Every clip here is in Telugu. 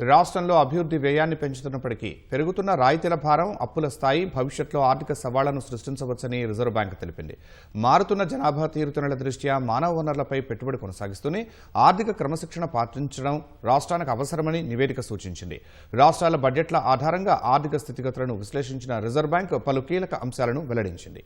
రాష్ట్రంలో అభివృద్ధి వ్యయాన్ని పెంచుతున్నప్పటికీ పెరుగుతున్న రాయితీల భారం, అప్పుల స్థాయి భవిష్యత్తులో ఆర్థిక సవాళ్లను సృష్టించవచ్చని రిజర్వ్ బ్యాంక్ తెలిపింది. మారుతున్న జనాభా తీరుతెన్నుల దృష్ట్యా మానవ వనరులపై పెట్టుబడి కొనసాగిస్తూనే ఆర్థిక క్రమశిక్షణ పాటించడం రాష్ట్రానికి అవసరమని నివేదిక సూచించింది. రాష్ట్రాల బడ్జెట్ల ఆధారంగా ఆర్థిక స్థితిగతులను విశ్లేషించిన రిజర్వ్ బ్యాంక్ పలు కీలక అంశాలను వెల్లడించింది.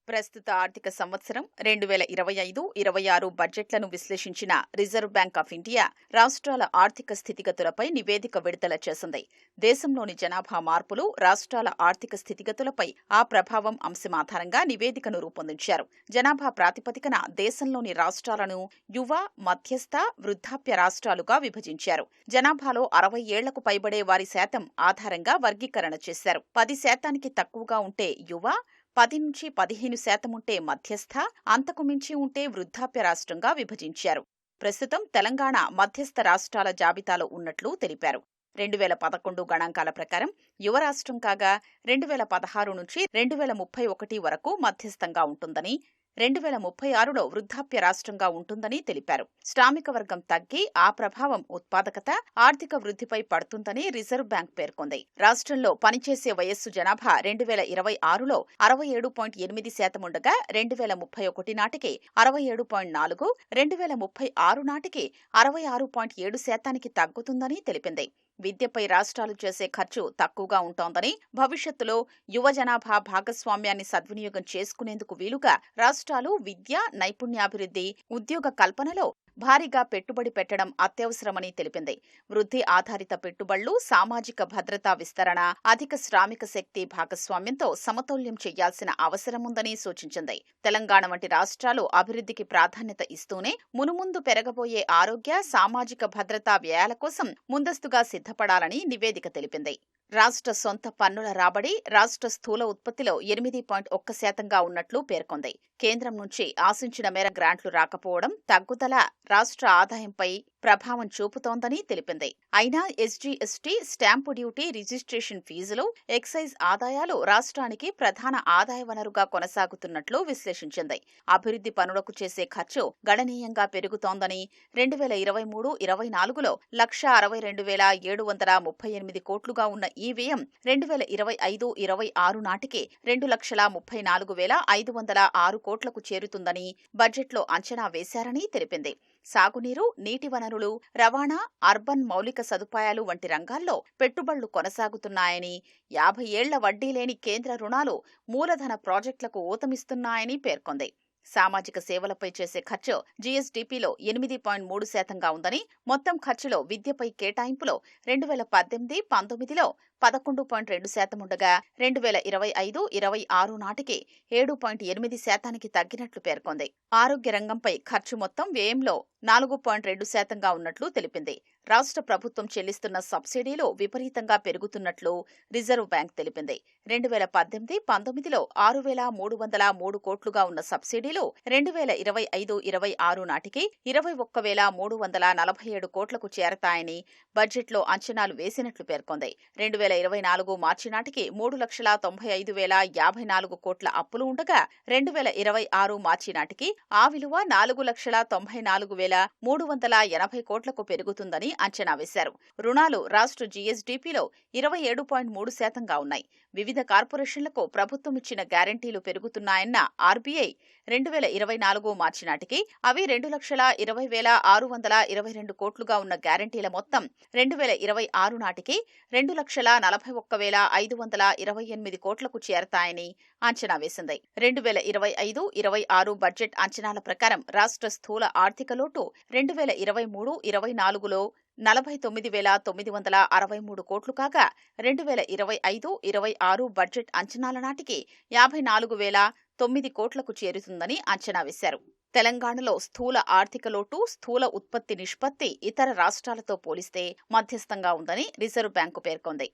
ప్రస్తుత ఆర్థిక సంవత్సరం 2025-26 బడ్జెట్లను విశ్లేషించిన రిజర్వ్ బ్యాంక్ ఆఫ్ ఇండియా రాష్ట్రాల ఆర్థిక స్థితిగతులపై నివేదిక విడుదల చేసింది. దేశంలోని జనాభా మార్పులు రాష్ట్రాల ఆర్థిక స్థితిగతులపై ఆ ప్రభావం అంశం ఆధారంగా నివేదికను రూపొందించారు. జనాభా ప్రాతిపదికన దేశంలోని రాష్ట్రాలను యువ, మధ్యస్థ, వృద్ధాప్య రాష్ట్రాలుగా విభజించారు. జనాభాలో 60 ఏళ్లకు పైబడే వారి శాతం ఆధారంగా వర్గీకరణ చేశారు. 10% తక్కువగా ఉంటే యువ, 10-15% ఉంటే మధ్యస్థ, అంతకు మించి ఉంటే వృద్ధాప్య రాష్ట్రంగా విభజించారు. ప్రస్తుతం తెలంగాణ మధ్యస్థ రాష్ట్రాల జాబితాలో ఉన్నట్లు తెలిపారు. 2011 గణాంకాల ప్రకారం యువ రాష్ట్రం కాగా 2016 నుంచి 2031 వరకు మధ్యస్థంగా ఉంటుందని, 2036లో వృద్ధాప్య రాష్ట్రంగా ఉంటుందని తెలిపారు. శ్రామిక వర్గం తగ్గి ఆ ప్రభావం ఉత్పాదకత, ఆర్థిక వృద్ధిపై పడుతుందని రిజర్వ్ బ్యాంక్ పేర్కొంది. రాష్ట్రంలో పనిచేసే వయస్సు జనాభా 2026లో 67.8% ఉండగా 2031 నాటికి 67.4%, 2036 నాటికి 66.7% తగ్గుతుందని తెలిపింది. విద్యపై రాష్ట్రాలు చేసే ఖర్చు తక్కువగా ఉంటోందని, భవిష్యత్తులో యువ జనాభా భాగస్వామ్యాన్ని సద్వినియోగం చేసుకునేందుకు వీలుగా రాష్ట్రాలు విద్య, నైపుణ్యాభివృద్ధి, ఉద్యోగ కల్పనలో భారీగా పెట్టుబడి పెట్టడం అత్యవసరమని తెలిపింది. వృద్ధి ఆధారిత పెట్టుబడులు, సామాజిక భద్రతా విస్తరణ, అధిక శ్రామిక శక్తి భాగస్వామ్యంతో సమతౌల్యం చేయాల్సిన అవసరముందని సూచించింది. తెలంగాణ వంటి రాష్ట్రాలు అభివృద్ధికి ప్రాధాన్యత ఇస్తూనే మునుముందు పెరగబోయే ఆరోగ్య, సామాజిక భద్రతా వ్యయాల కోసం ముందస్తుగా సిద్ధపడాలని నివేదిక తెలిపింది. రాష్ట్ర సొంత పన్నుల రాబడి రాష్ట్ర స్థూల ఉత్పత్తిలో 8.1%గా ఉన్నట్లు పేర్కొంది. కేంద్రం నుంచి ఆశించిన మేర గ్రాంట్లు రాకపోవడం, తగ్గుదల రాష్ట్ర ఆదాయంపై ప్రభావం చూపుతోందని తెలిపింది. అయినా ఎస్జీఎస్టీ, స్టాంపు డ్యూటీ, రిజిస్ట్రేషన్ ఫీజులు, ఎక్సైజ్ ఆదాయాలు రాష్ట్రానికి ప్రధాన ఆదాయ వనరుగా కొనసాగుతున్నట్లు విశ్లేషించింది. అభివృద్ధి పనులకు చేసే ఖర్చు గణనీయంగా పెరుగుతోందని, 2023-24లో 1,62,738 కోట్లుగా ఉన్న ఈ వ్యయం 2025-26 నాటికి 2,34,506 కోట్లకు చేరుతుందని బడ్జెట్లో అంచనా వేశారని తెలిపింది. సాగునీరు, నీటి వనరులు, రవాణా, అర్బన్ మౌలిక సదుపాయాలు వంటి రంగాల్లో పెట్టుబడులు కొనసాగుతున్నాయని, 50 ఏళ్ల వడ్డీ లేని కేంద్ర రుణాలు మూలధన ప్రాజెక్టులకు ఊతమిస్తున్నాయని పేర్కొంది. సామాజిక సేవలపై చేసే ఖర్చు జీఎస్డీపీలో 8.3%గా ఉందని, మొత్తం ఖర్చులో విద్యపై కేటాయింపులో 2018-19లో 11.2% ఉండగా 2025-26 నాటికి 7.8%కి తగ్గినట్లు పేర్కొంది. ఆరోగ్య రంగంపై ఖర్చు మొత్తం వ్యయంలో 4.2%గా ఉన్నట్లు తెలిపింది. రాష్ట్ర ప్రభుత్వం చెల్లిస్తున్న సబ్సిడీలు విపరీతంగా పెరుగుతున్నట్లు రిజర్వ్ బ్యాంక్ తెలిపింది. 2018-19లో 6,303 కోట్లుగా ఉన్న సబ్సిడీలు 2025-26 నాటికి 21,347 కోట్లకు చేరతాయని బడ్జెట్లో అంచనాలు వేసినట్లు పేర్కొంది. 2024 మార్చి నాటికి 3,95,054 కోట్ల అప్పులు ఉండగా 2026 మార్చి నాటికి ఆ విలువ 4,94,380 కోట్లకు పెరుగుతుందని అంచనా వేశారు. రుణాలు రాష్ట్ర జీఎస్డీపీలో 27.3%గా ఉన్నాయి. వివిధ కార్పొరేషన్లకు ప్రభుత్వం ఇచ్చిన గ్యారంటీలు పెరుగుతున్నాయన్న ఆర్బీఐ 2024 మార్చి నాటికి అవి 2,20,622 కోట్లుగా ఉన్న గ్యారంటీల మొత్తం 2026 నాటికి 2,41,528 కోట్లకు చేరతాయని అంచనా వేసింది. 2025-26 బడ్జెట్ అంచనాల ప్రకారం రాష్ట్ర స్థూల ఆర్థిక లోటు 2023-24లో 49,963 కోట్లు కాగా 2025-26 బడ్జెట్ అంచనాల నాటికి 54,009 కోట్లకు చేరుతుందని అంచనా వేశారు. తెలంగాణలో స్థూల ఆర్థిక లోటు, స్థూల ఉత్పత్తి నిష్పత్తి ఇతర రాష్ట్రాలతో పోలిస్తే మధ్యస్థంగా ఉందని రిజర్వ్ బ్యాంకు పేర్కొంది.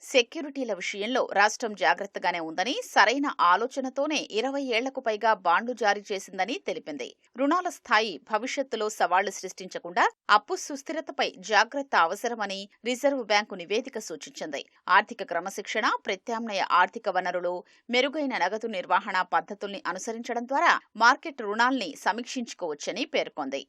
సెక్యూరిటీల విషయంలో రాష్ట్రం జాగ్రత్తగానే ఉందని, సరైన ఆలోచనతోనే 20 ఏళ్లకు పైగా బాండ్లు జారీ చేసిందని తెలిపింది. రుణాల స్థాయి భవిష్యత్తులో సవాళ్లు సృష్టించకుండా అప్పు సుస్థిరతపై జాగ్రత్త అవసరమని రిజర్వ్ బ్యాంకు నివేదిక సూచించింది. ఆర్థిక క్రమశిక్షణ, ప్రత్యామ్నాయ ఆర్థిక వనరులు, మెరుగైన నగదు నిర్వహణ పద్ధతుల్ని అనుసరించడం ద్వారా మార్కెట్ రుణాల్ని సమీక్షించుకోవచ్చని పేర్కొంది.